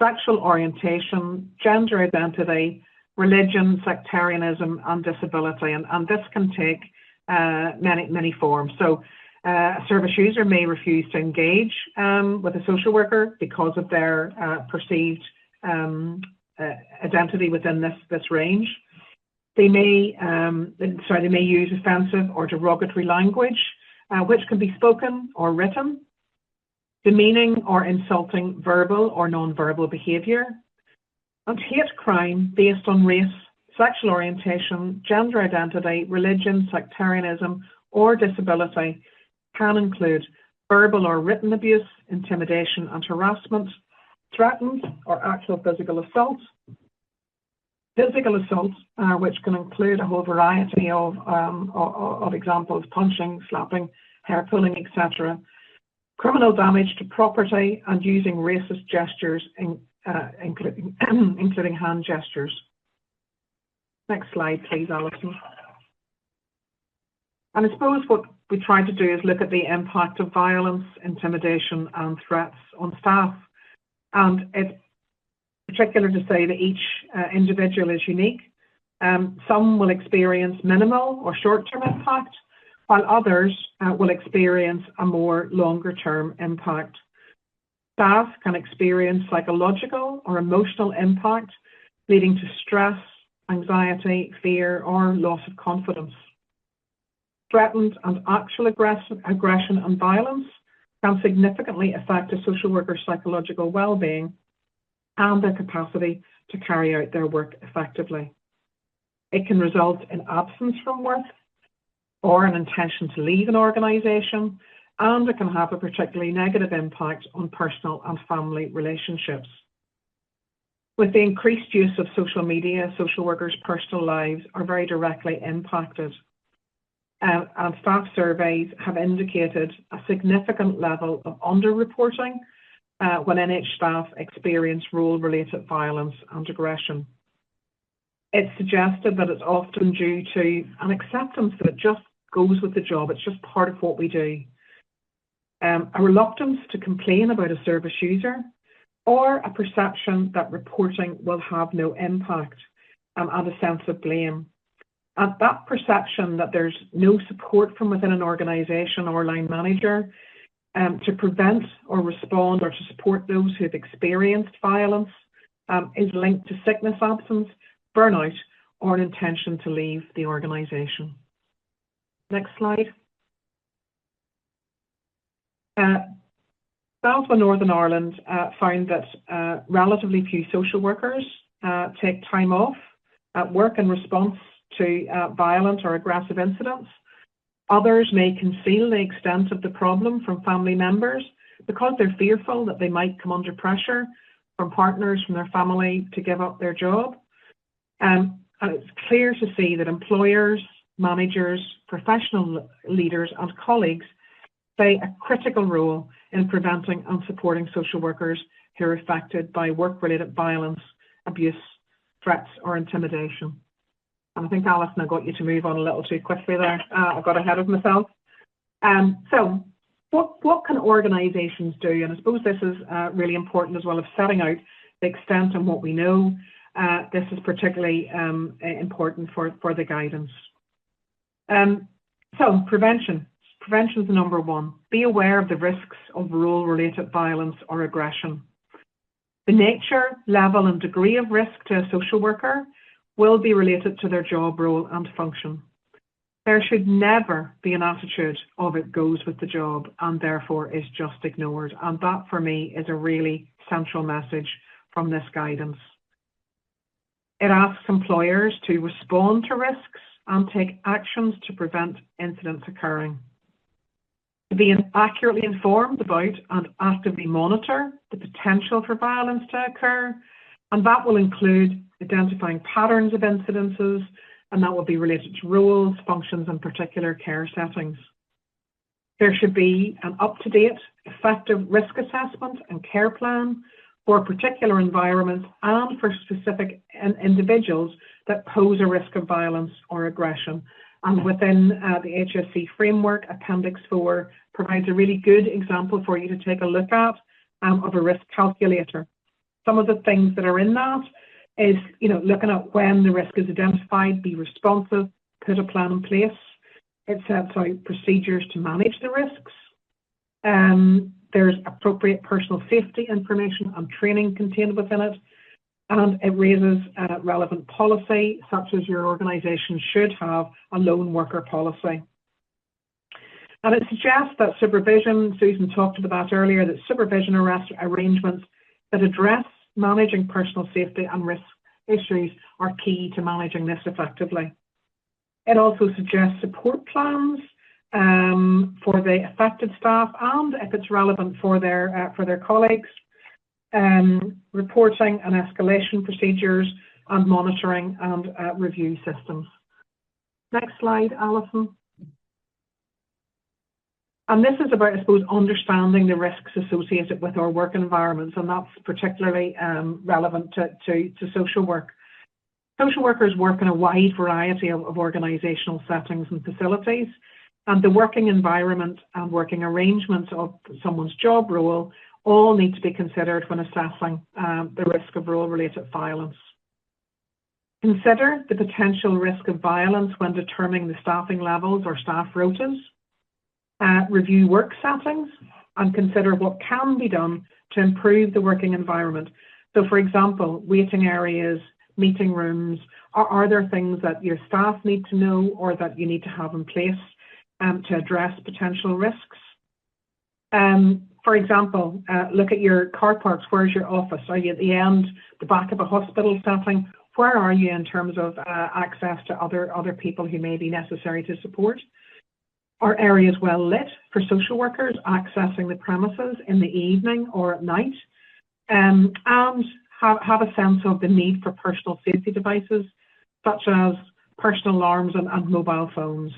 sexual orientation, gender identity, religion, sectarianism, and disability. And this can take many forms. So a service user may refuse to engage with a social worker because of their perceived identity within this range. They may use offensive or derogatory language, which can be spoken or written, demeaning or insulting verbal or non-verbal behaviour, and hate crime based on race, sexual orientation, gender identity, religion, sectarianism, or disability can include verbal or written abuse, intimidation and harassment, threatened or actual physical assault, which can include a whole variety of examples: punching, slapping, hair pulling, etc. Criminal damage to property and using racist gestures, including hand gestures. Next slide, please, Alison. And I suppose what we try to do is look at the impact of violence, intimidation, and threats on staff. And it's particular to say that each individual is unique. Some will experience minimal or short-term impact, while others will experience a more longer-term impact. Staff can experience psychological or emotional impact, leading to stress, anxiety, fear, or loss of confidence. threatened and actual aggression and violence can significantly affect a social worker's psychological well-being and their capacity to carry out their work effectively. It can result in absence from work or an intention to leave an organisation, and it can have a particularly negative impact on personal and family relationships. With the increased use of social media, social workers' personal lives are very directly impacted. And staff surveys have indicated a significant level of underreporting when NH staff experience role-related violence and aggression. It's suggested that it's often due to an acceptance that it just goes with the job, it's just part of what we do. A reluctance to complain about a service user, or a perception that reporting will have no impact, and a sense of blame. And that perception that there's no support from within an organisation or line manager to prevent or respond or to support those who have experienced violence is linked to sickness absence, burnout, or an intention to leave the organisation. Next slide. Glasgow, Northern Ireland found that relatively few social workers take time off at work in response to violent or aggressive incidents. Others may conceal the extent of the problem from family members because they're fearful that they might come under pressure from partners, from their family to give up their job. And it's clear to see that employers, managers, professional leaders and colleagues play a critical role in preventing and supporting social workers who are affected by work-related violence, abuse, threats or intimidation. And I think, Alison, I got you to move on a little too quickly there. I got ahead of myself. So what can organisations do? And I suppose this is really important as well of setting out the extent and what we know. This is particularly important for the guidance. So prevention. Prevention is the number one. Be aware of the risks of role-related violence or aggression. The nature, level and degree of risk to a social worker will be related to their job role and function. There should never be an attitude of it goes with the job and therefore is just ignored. And that for me is a really central message from this guidance. It asks employers to respond to risks and take actions to prevent incidents occurring. To be accurately informed about and actively monitor the potential for violence to occur, and that will include identifying patterns of incidences, and that will be related to roles, functions and particular care settings. There should be an up-to-date, effective risk assessment and care plan for particular environments and for specific individuals that pose a risk of violence or aggression. And within the HSC framework, Appendix 4 provides a really good example for you to take a look at of a risk calculator. Some of the things that are in that is, looking at when the risk is identified, be responsive, put a plan in place. It sets out procedures to manage the risks. There's appropriate personal safety information and training contained within it. And it raises relevant policy, such as your organisation should have a lone worker policy. And it suggests that supervision, Susan talked about that earlier, that supervision arrangements that address managing personal safety and risk issues are key to managing this effectively. It also suggests support plans for the affected staff and, if it's relevant, for their colleagues. Reporting and escalation procedures and monitoring and review systems. Next slide, Alison. And this is about, I suppose, understanding the risks associated with our work environments, and that's particularly relevant to social work. Social workers work in a wide variety of organisational settings and facilities, and the working environment and working arrangements of someone's job role all need to be considered when assessing the risk of role-related violence. Consider the potential risk of violence when determining the staffing levels or staff rotas. Review work settings and consider what can be done to improve the working environment. So, for example, waiting areas, meeting rooms, are there things that your staff need to know or that you need to have in place to address potential risks. For example, look at your car parks. Where's your office? Are you at the end, the back of a hospital setting? Where are you in terms of access to other people who may be necessary to support? Are areas well lit for social workers accessing the premises in the evening or at night? And have a sense of the need for personal safety devices, such as personal alarms and mobile phones.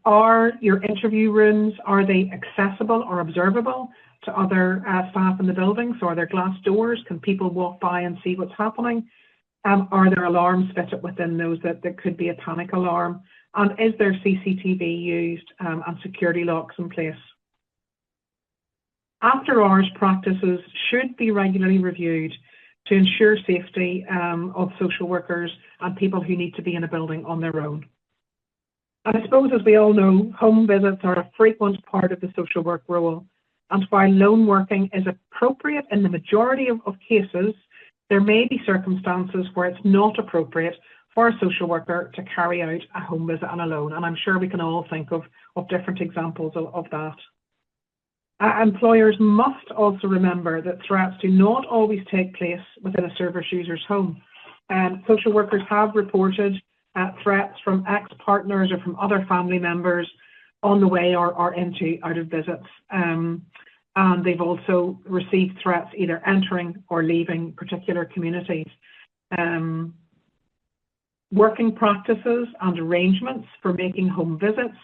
Are your interview rooms, are they accessible or observable to other staff in the building? So are there glass doors? Can people walk by and see what's happening? Are there alarms fitted within those that could be a panic alarm? And is there CCTV used and security locks in place? After hours practices should be regularly reviewed to ensure safety of social workers and people who need to be in a building on their own. And I suppose, as we all know, home visits are a frequent part of the social work role. And while lone working is appropriate in the majority of cases, there may be circumstances where it's not appropriate for a social worker to carry out a home visit on alone. And I'm sure we can all think of different examples of that. Employers must also remember that threats do not always take place within a service user's home. Social workers have reported threats from ex-partners or from other family members on the way or out of visits. And they've also received threats either entering or leaving particular communities. Working practices and arrangements for making home visits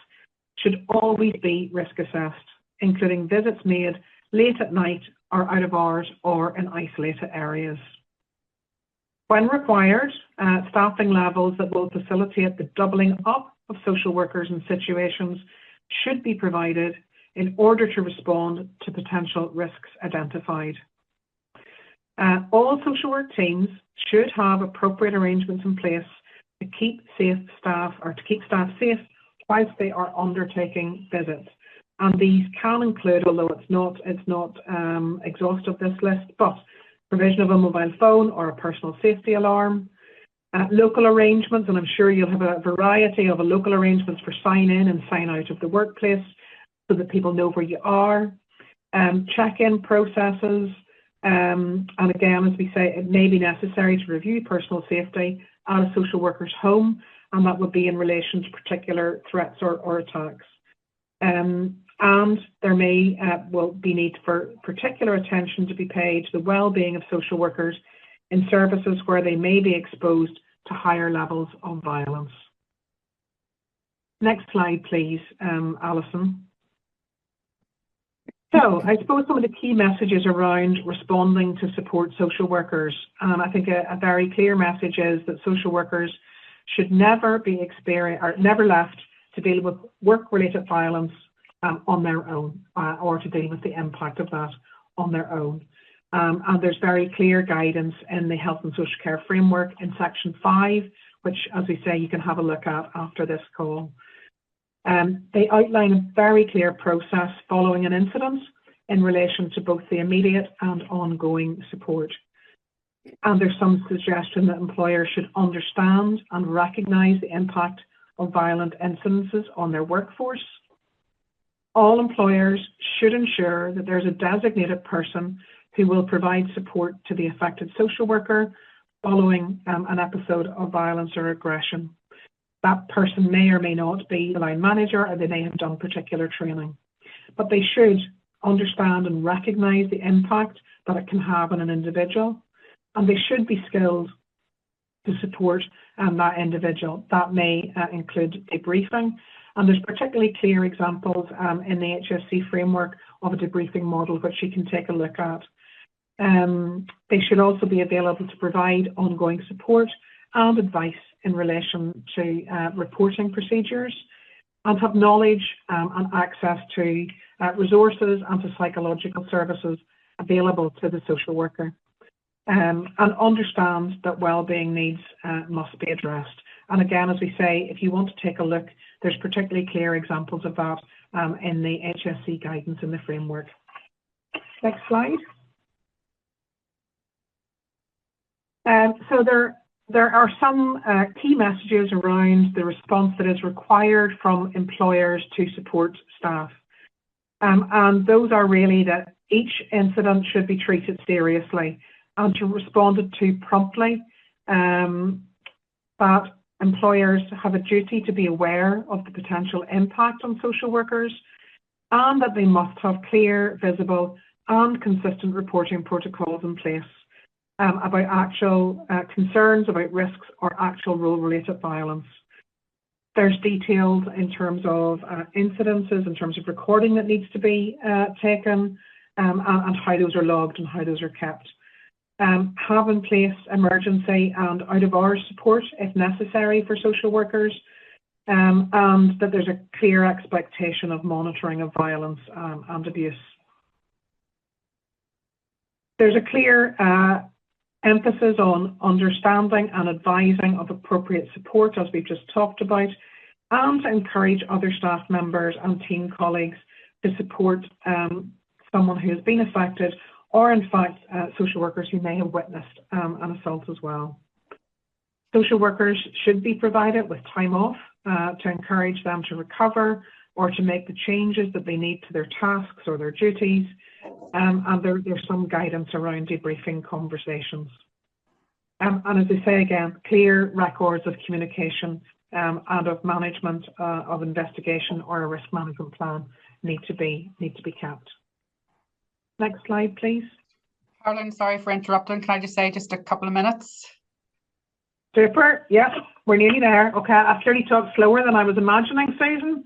should always be risk assessed, including visits made late at night or out of hours or in isolated areas. When required, staffing levels that will facilitate the doubling up of social workers in situations should be provided in order to respond to potential risks identified. All social work teams should have appropriate arrangements in place to keep staff safe whilst they are undertaking visits. And these can include, although it's not exhaustive, this list, but provision of a mobile phone or a personal safety alarm, local arrangements, and I'm sure you'll have a variety of local arrangements for sign in and sign out of the workplace so that people know where you are, check-in processes, and again, as we say, it may be necessary to review personal safety at a social worker's home, and that would be in relation to particular threats or attacks. And there may be need for particular attention to be paid to the well-being of social workers in services where they may be exposed to higher levels of violence. Next slide, please, Alison. So I suppose some of the key messages around responding to support social workers, and I think a very clear message is that social workers should never be never left to deal with work-related violence on their own, or to deal with the impact of that on their own. And there's very clear guidance in the Health and Social Care Framework in Section 5, which, as we say, you can have a look at after this call. They outline a very clear process following an incident in relation to both the immediate and ongoing support. And there's some suggestion that employers should understand and recognise the impact of violent incidences on their workforce. All employers should ensure that there's a designated person who will provide support to the affected social worker following an episode of violence or aggression. That person may or may not be the line manager, or they may have done particular training. But they should understand and recognise the impact that it can have on an individual, and they should be skilled to support that individual. That may include debriefing, and there's particularly clear examples in the HSC framework of a debriefing model which you can take a look at. They should also be available to provide ongoing support and advice in relation to reporting procedures, and have knowledge and access to resources and to psychological services available to the social worker, and understand that wellbeing needs must be addressed. And again, as we say, if you want to take a look, there's particularly clear examples of that in the HSC guidance in the framework. Next slide. So there there are some key messages around the response that is required from employers to support staff. And those are really that each incident should be treated seriously and to responded to promptly, that employers have a duty to be aware of the potential impact on social workers, and that they must have clear, visible and consistent reporting protocols in place about actual concerns about risks or actual role-related violence. There's details in terms of incidences, in terms of recording that needs to be taken, and how those are logged and how those are kept. Have in place emergency and out-of-hours support if necessary for social workers, and that there's a clear expectation of monitoring of violence and abuse. There's a clear emphasis on understanding and advising of appropriate support, as we've just talked about, and to encourage other staff members and team colleagues to support someone who has been affected, or in fact social workers who may have witnessed an assault as well. Social workers should be provided with time off to encourage them to recover or to make the changes that they need to their tasks or their duties, and there's some guidance around debriefing conversations. And as I say again, clear records of communication and of management of investigation or a risk management plan need to be kept. Next slide, please. Carolyn, sorry for interrupting. Can I just say just a couple of minutes? Super. Yep, we're nearly there. Okay, I've clearly talked slower than I was imagining, Susan.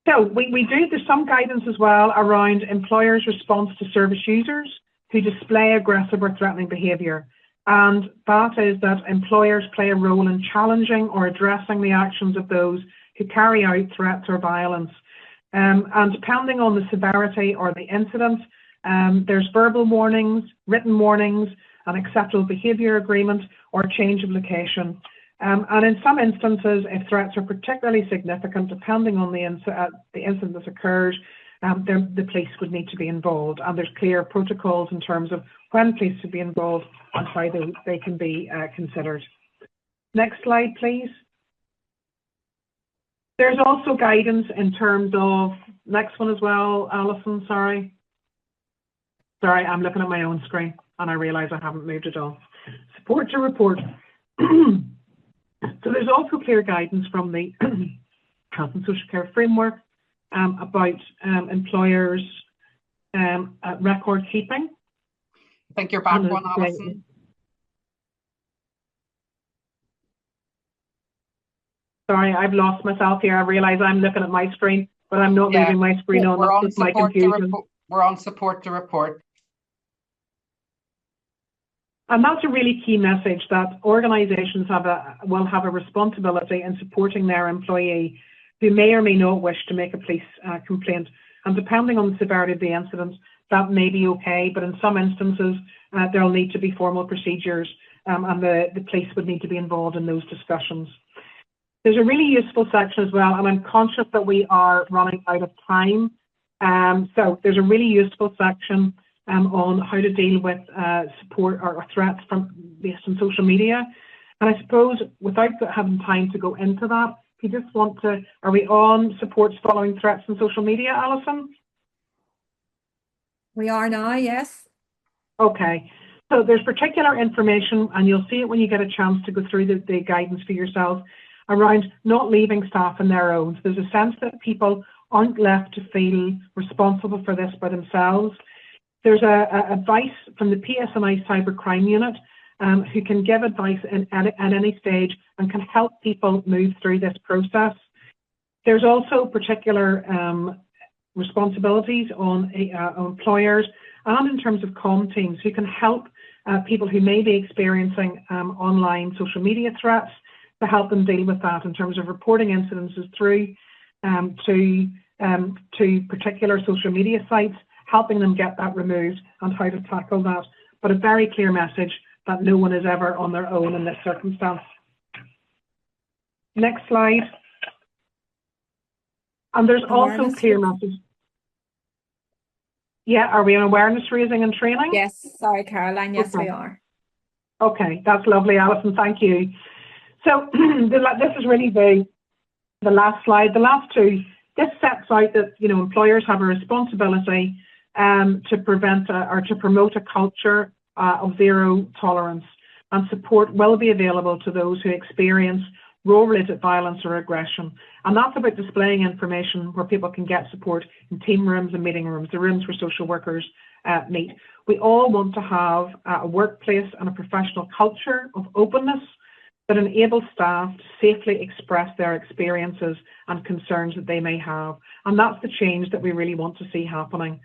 So there's some guidance as well around employers' response to service users who display aggressive or threatening behaviour. And that is that employers play a role in challenging or addressing the actions of those who carry out threats or violence. And depending on the severity or the incident, there's verbal warnings, written warnings, an acceptable behaviour agreement, or change of location. And in some instances, if threats are particularly significant, depending on the incident that's occurred, the police would need to be involved. And there's clear protocols in terms of when police should be involved and how they can be considered. Next slide, please. There's also guidance in terms of, next one as well, Alison, sorry. Sorry, I'm looking at my own screen and I realise I haven't moved it on. Support to report. So there's also clear guidance from the Health and Social Care Framework about employers' record keeping. I think you're back one, Alison. Sorry, I've lost myself here. I realise I'm looking at my screen, but I'm not moving my screen on. We're That's my confusion. We're on support to report. And that's a really key message, that organisations will have a responsibility in supporting their employee who may or may not wish to make a police complaint. And depending on the severity of the incident, that may be okay, but in some instances, there'll need to be formal procedures and the police would need to be involved in those discussions. There's a really useful section as well, and I'm conscious that we are running out of time. So there's a really useful section on how to deal with support or threats based on social media. And I suppose without having time to go into that, if you just want to, are we on supports following threats on social media, Alison? We are now, yes. Okay. So there's particular information, and you'll see it when you get a chance to go through the guidance for yourself, around not leaving staff on their own. So there's a sense that people aren't left to feel responsible for this by themselves. There's advice from the PSNI Cybercrime Unit who can give advice at any stage and can help people move through this process. There's also particular responsibilities on employers and in terms of comm teams who can help people who may be experiencing online social media threats to help them deal with that in terms of reporting incidences through to particular social media sites, helping them get that removed and how to tackle that. But a very clear message that no one is ever on their own in this circumstance. Next slide. And there's also clear message. Yeah, are we on awareness raising and training? Yes, sorry, Caroline. Yes, okay. We are. Okay, that's lovely, Alison. Thank you. So this is really the last slide. The last two, this sets out that employers have a responsibility to prevent or to promote a culture of zero tolerance, and support will be available to those who experience role-related violence or aggression. And that's about displaying information where people can get support in team rooms and meeting rooms, the rooms where social workers meet. We all want to have a workplace and a professional culture of openness that enables staff to safely express their experiences and concerns that they may have. And that's the change that we really want to see happening.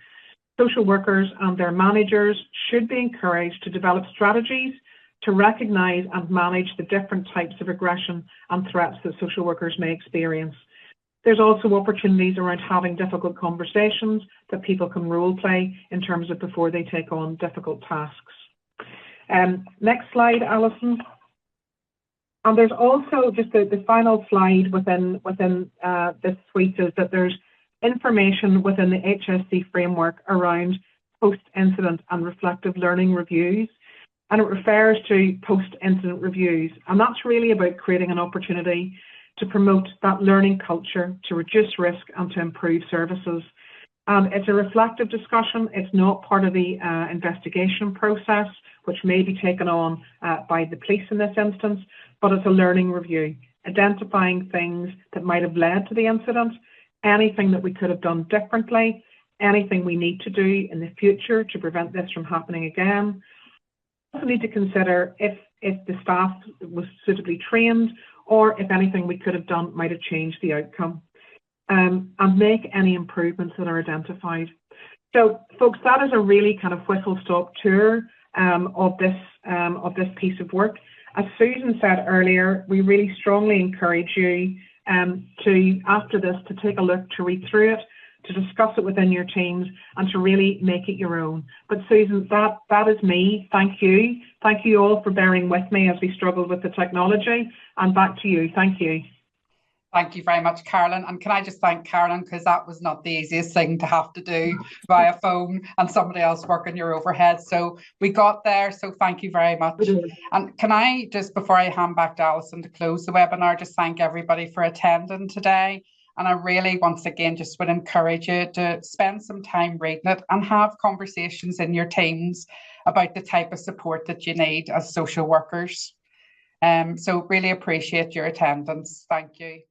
Social workers and their managers should be encouraged to develop strategies to recognise and manage the different types of aggression and threats that social workers may experience. There's also opportunities around having difficult conversations that people can role play in terms of before they take on difficult tasks. Next slide, Alison. And there's also just the final slide within this suite is that there's information within the HSC framework around post-incident and reflective learning reviews. And it refers to post-incident reviews. And that's really about creating an opportunity to promote that learning culture, to reduce risk and to improve services. And it's a reflective discussion. It's not part of the investigation process, which may be taken on by the police in this instance, but it's a learning review, identifying things that might have led to the incident, anything that we could have done differently, anything we need to do in the future to prevent this from happening again. We also need to consider if the staff was suitably trained, or if anything we could have done might have changed the outcome, and make any improvements that are identified. So, folks, that is a really kind of whistle-stop tour of this piece of work. As Susan said earlier, we really strongly encourage you to, after this, to take a look, to read through it, to discuss it within your teams, and to really make it your own. But Susan, that is me. Thank you. Thank you all for bearing with me as we struggled with the technology. And back to you. Thank you. Thank you very much, Carolyn. And can I just thank Carolyn, because that was not the easiest thing to have to do via phone and somebody else working your overhead. So we got there. So thank you very much. And can I just, before I hand back to Alison to close the webinar, just thank everybody for attending today. And I really, once again, just would encourage you to spend some time reading it and have conversations in your teams about the type of support that you need as social workers. So really appreciate your attendance. Thank you.